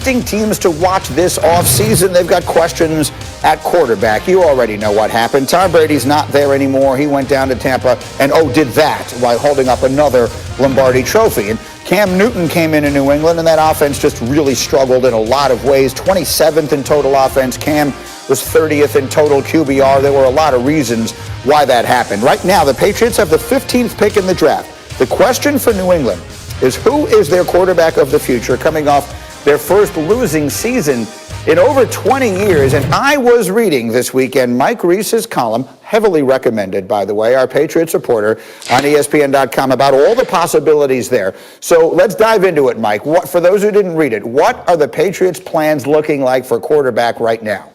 interesting teams to watch this offseason. They've got questions at quarterback. You already know what happened. Tom Brady's not there anymore. He went down to Tampa and, did that while holding up another Lombardi trophy. And Cam Newton came into New England, and that offense just really struggled in a lot of ways. 27th in total offense. Cam was 30th in total QBR. There were a lot of reasons why that happened. Right now, the Patriots have the 15th pick in the draft. The question for New England is, who is their quarterback of the future, coming off their first losing season in over 20 years? And I was reading this weekend Mike Reiss's column, heavily recommended, by the way, our Patriots reporter on ESPN.com, about all the possibilities there. So let's dive into it, Mike. For those who didn't read it, what are the Patriots' plans looking like for quarterback right now?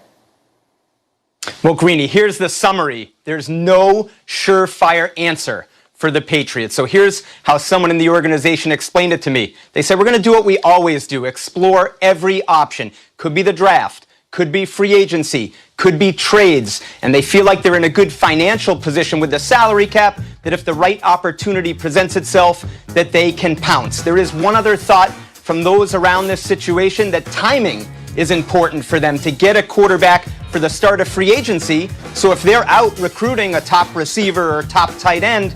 Well, Greeny, here's the summary. There's no surefire answer for the Patriots. So here's how someone in the organization explained it to me. They said, we're going to do what we always do, explore every option. Could be the draft, could be free agency, could be trades. And they feel like they're in a good financial position with the salary cap, that if the right opportunity presents itself, that they can pounce. There is one other thought from those around this situation, that timing is important for them to get a quarterback for the start of free agency. So if they're out recruiting a top receiver or top tight end,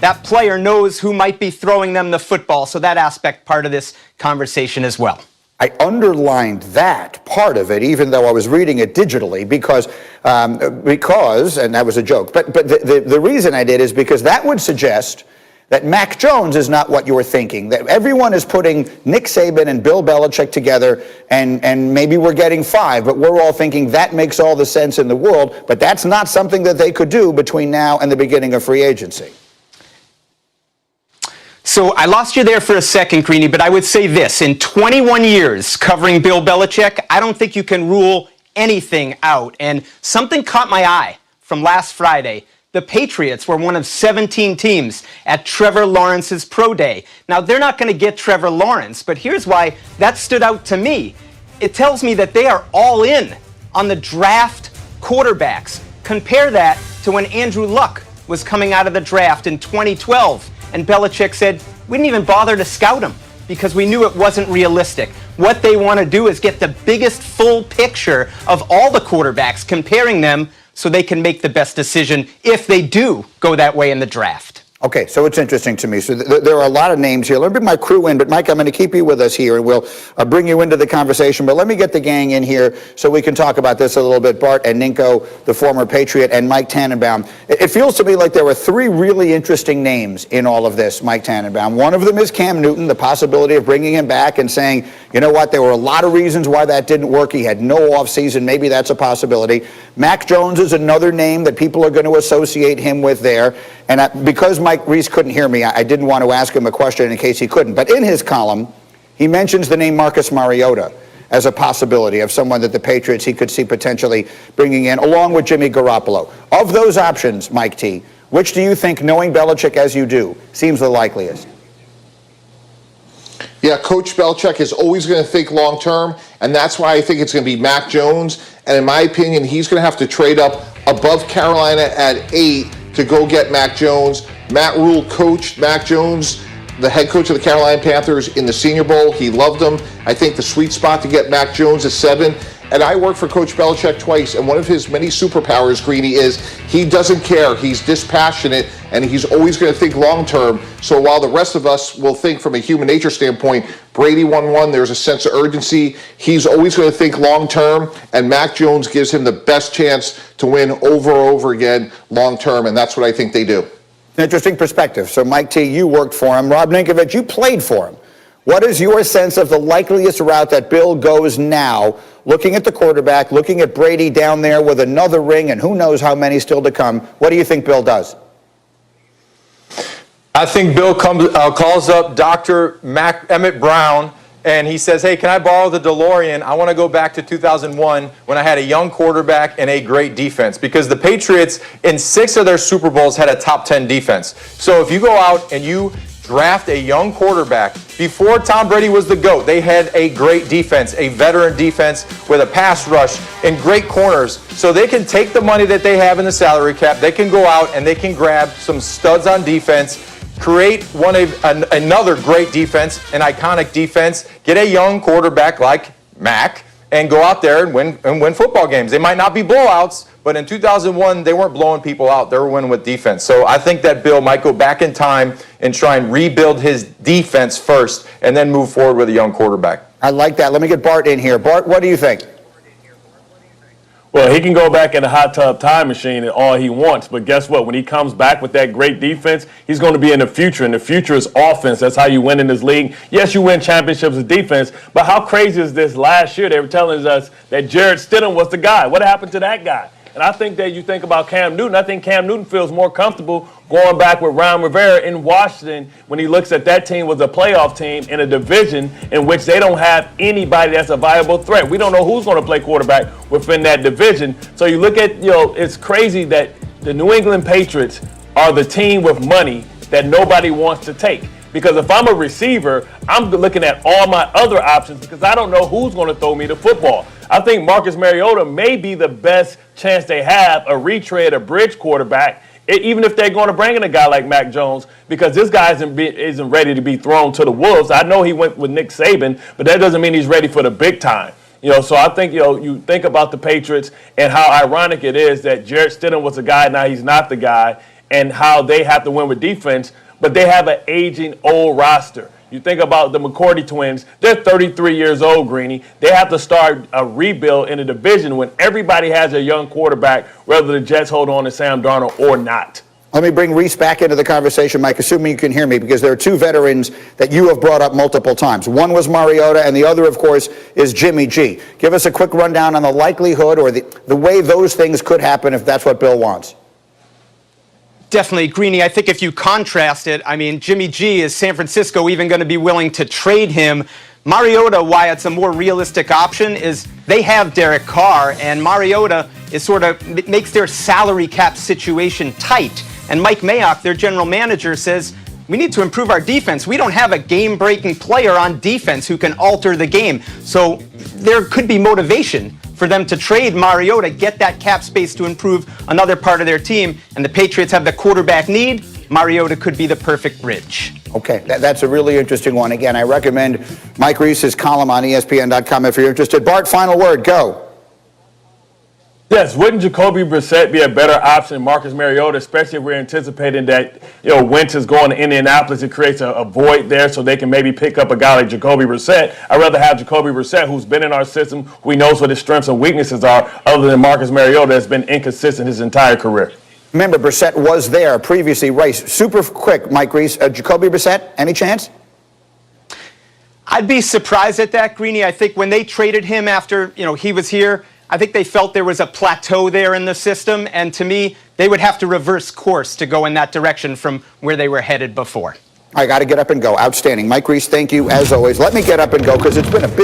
that player knows who might be throwing them the football. So that aspect part of this conversation as well. I underlined that part of it, even though I was reading it digitally, because, and that was a joke. But the reason I did is because that would suggest that Mac Jones is not what you're thinking, that everyone is putting Nick Saban and Bill Belichick together, and maybe we're getting 5, but we're all thinking that makes all the sense in the world, but that's not something that they could do between now and the beginning of free agency. So I lost you there for a second, Greeny, but I would say this. In 21 years covering Bill Belichick, I don't think you can rule anything out. And something caught my eye from last Friday. The Patriots were one of 17 teams at Trevor Lawrence's pro day. Now, they're not going to get Trevor Lawrence, but here's why that stood out to me. It tells me that they are all in on the draft quarterbacks. Compare that to when Andrew Luck was coming out of the draft in 2012. And Belichick said, we didn't even bother to scout him because we knew it wasn't realistic. What they want to do is get the biggest full picture of all the quarterbacks, comparing them so they can make the best decision if they do go that way in the draft. Okay, so it's interesting to me. So there are a lot of names here. Let me bring my crew in, but Mike, I'm going to keep you with us here, and we'll bring you into the conversation. But let me get the gang in here so we can talk about this a little bit. Bart and Ninko, the former Patriot, and Mike Tannenbaum. It feels to me like there were 3 really interesting names in all of this, Mike Tannenbaum. One of them is Cam Newton, the possibility of bringing him back and saying, you know what, there were a lot of reasons why that didn't work. He had no offseason. Maybe that's a possibility. Mac Jones is another name that people are going to associate him with there. And because Mike Reiss couldn't hear me, I didn't want to ask him a question in case he couldn't. But in his column, he mentions the name Marcus Mariota as a possibility of someone that the Patriots he could see potentially bringing in, along with Jimmy Garoppolo. Of those options, Mike T., which do you think, knowing Belichick as you do, seems the likeliest? Yeah, Coach Belichick is always going to think long-term, and that's why I think it's going to be Mac Jones. And in my opinion, he's going to have to trade up above Carolina at 8 to go get Mac Jones. Matt Rule coached Mac Jones, the head coach of the Carolina Panthers, in the Senior Bowl. He loved him. I think the sweet spot to get Mac Jones is 7. And I worked for Coach Belichick twice, and one of his many superpowers, Greeny, is he doesn't care. He's dispassionate, and he's always going to think long-term. So while the rest of us will think from a human nature standpoint, Brady won one, there's a sense of urgency, he's always going to think long-term, and Mac Jones gives him the best chance to win over and over again long-term, and that's what I think they do. Interesting perspective. So, Mike T., you worked for him. Rob Ninkovich, you played for him. What is your sense of the likeliest route that Bill goes now, looking at the quarterback, looking at Brady down there with another ring and who knows how many still to come? What do you think Bill does? I think Bill calls up Dr. Emmett Brown, and he says, hey, can I borrow the DeLorean? I want to go back to 2001 when I had a young quarterback and a great defense, because the Patriots in 6 of their Super Bowls had a top 10 defense. So if you go out and you draft a young quarterback, before Tom Brady was the GOAT, they had a great defense, a veteran defense with a pass rush and great corners. So they can take the money that they have in the salary cap, they can go out and they can grab some studs on defense, create another great defense, an iconic defense, get a young quarterback like Mac and go out there and win football games. They might not be blowouts, but in 2001, they weren't blowing people out. They were winning with defense. So I think that Bill might go back in time and try and rebuild his defense first and then move forward with a young quarterback. I like that. Let me get Bart in here. Bart, what do you think? Well, he can go back in the hot tub time machine and all he wants, but guess what? When he comes back with that great defense, he's going to be in the future, and the future is offense. That's how you win in this league. Yes, you win championships with defense, but how crazy is this? Last year, they were telling us that Jarrett Stidham was the guy. What happened to that guy? And I think that you think about Cam Newton. I think Cam Newton feels more comfortable going back with Ron Rivera in Washington when he looks at that team was a playoff team in a division in which they don't have anybody that's a viable threat. We don't know who's going to play quarterback within that division. So you look at, it's crazy that the New England Patriots are the team with money that nobody wants to take. Because if I'm a receiver, I'm looking at all my other options because I don't know who's going to throw me the football. I think Marcus Mariota may be the best chance they have, a retread, a bridge quarterback, even if they're going to bring in a guy like Mac Jones, because this guy isn't ready to be thrown to the wolves. I know he went with Nick Saban, but that doesn't mean he's ready for the big time. So I think, you think about the Patriots and how ironic it is that Jarrett Stidham was a guy, now he's not the guy, and how they have to win with defense, but they have an aging old roster. You think about the McCourty twins, they're 33 years old, Greeny. They have to start a rebuild in a division when everybody has a young quarterback, whether the Jets hold on to Sam Darnold or not. Let me bring Reese back into the conversation, Mike, assuming you can hear me, because there are two veterans that you have brought up multiple times. One was Mariota, and the other, of course, is Jimmy G. Give us a quick rundown on the likelihood or the way those things could happen if that's what Bill wants. Definitely, Greeny. I think if you contrast it, Jimmy G, is San Francisco even going to be willing to trade him? Mariota, why it's a more realistic option is they have Derek Carr, and Mariota is makes their salary cap situation tight. And Mike Mayock, their general manager, says, we need to improve our defense. We don't have a game-breaking player on defense who can alter the game. So there could be motivation for them to trade Mariota, get that cap space to improve another part of their team, and the Patriots have the quarterback need. Mariota could be the perfect bridge. Okay, that's a really interesting one. Again, I recommend Mike Reese's column on ESPN.com if you're interested. Bart, final word, go. Yes, wouldn't Jacoby Brissett be a better option than Marcus Mariota, especially if we're anticipating that Wentz is going to Indianapolis? It creates a void there so they can maybe pick up a guy like Jacoby Brissett. I'd rather have Jacoby Brissett, who's been in our system, who knows what his strengths and weaknesses are, other than Marcus Mariota that's been inconsistent his entire career. Remember, Brissett was there previously. Race, super quick, Mike Reese. Jacoby Brissett, any chance? I'd be surprised at that, Greeny. I think when they traded him after he was here, I think they felt there was a plateau there in the system, and to me, they would have to reverse course to go in that direction from where they were headed before. I got to get up and go. Outstanding. Mike Reese, thank you as always. Let me get up and go because it's been a busy